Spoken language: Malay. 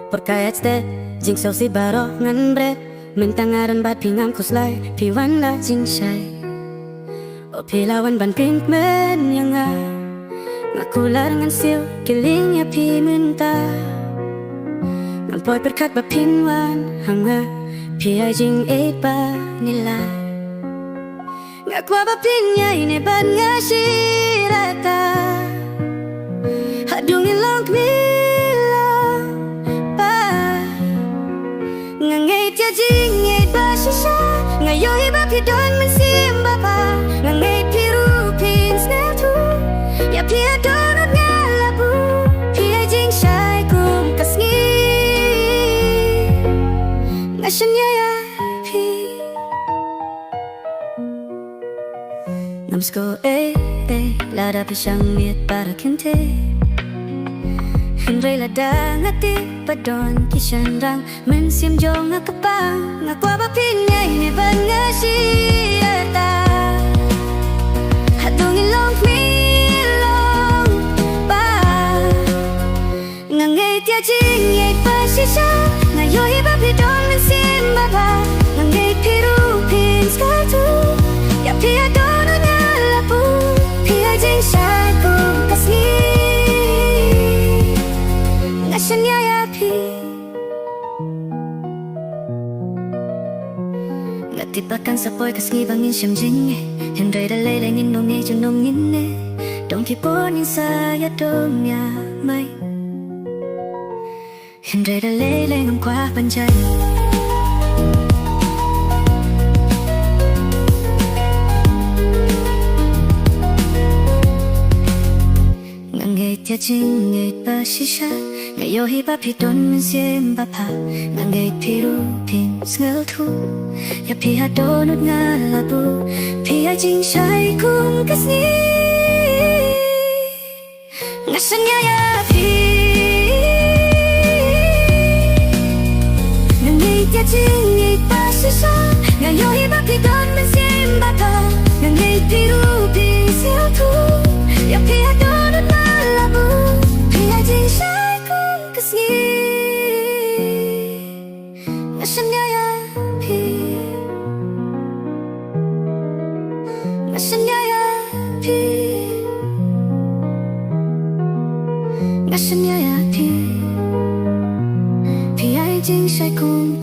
Porkayat ste jing so si baro ngan bre mentangaran bat pingam kuslai piwan la jing shai o pilawan ban pink men yang ngakular ngan sil kiling ya pi menta ngan poi perkat ba pinwan hanga pi ai jing e ba nilai ngakwa ba pinya ine ban ngashirata hadung ilong ngay tia jing ngay ba shisha ngay yo hi ba pi don men sim ba pa ngay pi ru pin snap tu ya pi don at ngala bu pi ai jing shai kum kasngi ngashan ya pi namsko la da pi shang miet para kente Henry la da ngati padon kishan rang men sim jong ngakapang ngakwa ba pinyay ne ban ngashirata hatung ilong milong ba ngangay tia jing yay pa shisha ngayoy ba pidon men sim ba ba ngangay piru pin sky tu ya pia don ngalapu pia jing shai kum kasni Ngasanya ya pi Ngatipakan sapoy kasngi bangin siyam jing Henry da lay lay nin nong ni jun nong nin Dong kipo nin saya dong ya may Henry da lay lay ngam kwa panjay Ngay tia jing ngay ba shisha ngay yo hi ba pi don men sim ba pa ngay pi ru pin sngal thu ya pi ha don ut ngala bu pi ai jing shai kum kasni ngasanya ya pi ngay tia jing ngay ba shisha ngay yo hi ba pi don men sim ba pa ngay pi ru pin sngal thu ya pi ha don ut ngala bu pi ai jing shai kasni ngasanya ya pi ngasanya ya pi ngasanya ya pi pi ai jing shai kum